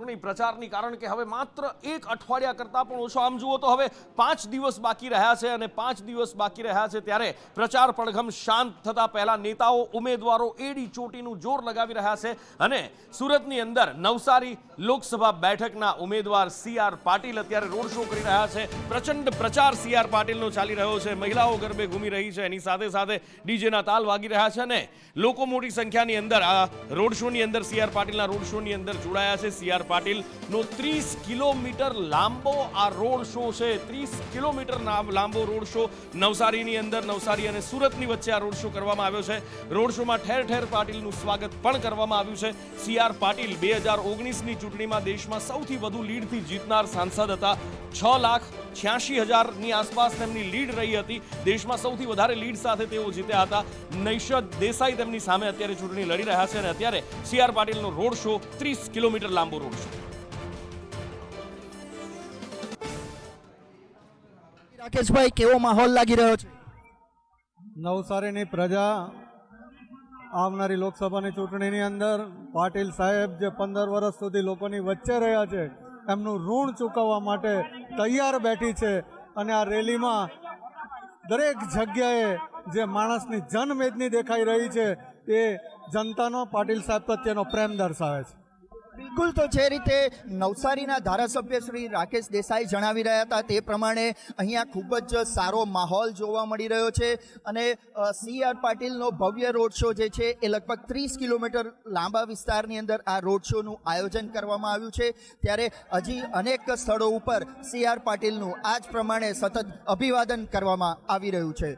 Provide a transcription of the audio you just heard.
ચૂંટણી પ્રચારની, કારણ કે હવે માત્ર 1 અઠવાડિયા કરતાં પણ ઓછો, આમ જુઓ તો હવે 5 દિવસ બાકી રહ્યા છે અને 5 દિવસ બાકી રહ્યા છે ત્યારે પ્રચાર પડઘમ શાંત થતા પહેલા નેતાઓ ઉમેદવારો એડી ચોટીનું જોર લગાવી રહ્યા છે અને સુરતની અંદર નવસારી લોકસભા બેઠકના ઉમેદવાર CR પાટીલ અત્યારે રોડ શો કરી રહ્યા છે। પ્રચંડ પ્રચાર CR પાટીલનો ચાલી રહ્યો છે, મહિલાઓ ગરબે ઘૂમી રહી છે, એની સાથે સાથે ડીજેના તાલ વાગી રહ્યા છે અને લોકો મોટી સંખ્યાની અંદર આ રોડ શોની અંદર CR પાટીલના રોડ શોની અંદર જોડાયા છે। CR પાટીલનો 30 કિલોમીટર લાંબો આ રોડ શો છે, 30 કિલોમીટર લાંબો રોડ શો નવસારીની અંદર, નવસારી અને સુરતની વચ્ચે આ રોડ શો કરવામાં આવ્યો છે। રોડ શોમાં ઠેર ઠેર પાટીલનું સ્વાગત પણ કરવામાં આવ્યું છે। CR પાટીલ 2019ની ચૂંટણીમાં દેશમાં સૌથી વધુ લીડથી જીતનાર સાંસદ હતા। 6,86,000ની આસપાસ તેમની લીડ રહી હતી, દેશમાં સૌથી વધારે લીડ સાથે તેઓ જીત્યા હતા। નૈશદ દેસાઈ તેમની સામે અત્યારે ચૂંટણી લડી રહ્યા છે અને અત્યારે CR પાટીલનો રોડ શો 30 કિલોમીટર લાંબો રોડ શો। રાકેશભાઈ, કેવો માહોલ લાગી રહ્યો છે? નવસારીની પ્રજા આવનારી લોકસભાની ચૂંટણીની અંદર પાટીલ સાહેબ જે 15 વર્ષ સુધી લોકોની વચ્ચે રહ્યા છે એમનું ઋણ ચૂકવવા માટે તૈયાર બેઠી છે અને આ રેલીમાં દરેક જગ્યાએ જે માણસની જનમેદની દેખાઈ રહી છે એ જનતાનો પાટીલ સાહેબ પ્રત્યેનો પ્રેમ દર્શાવે છે। બિલકુલ, તો જે રીતે નવસારીના ધારાસભ્ય શ્રી રાકેશ દેસાઈ જણાવી રહ્યા હતા તે પ્રમાણે અહીંયા ખૂબ જ સારો માહોલ જોવા મળી રહ્યો છે અને CR પાટીલનો ભવ્ય રોડ શો જે છે એ લગભગ 30 કિલોમીટર લાંબા વિસ્તારની અંદર આ રોડ શોનું આયોજન કરવામાં આવ્યું છે। ત્યારે હજી અનેક સ્થળો ઉપર CR પાટીલનું આ જ પ્રમાણે સતત અભિવાદન કરવામાં આવી રહ્યું છે।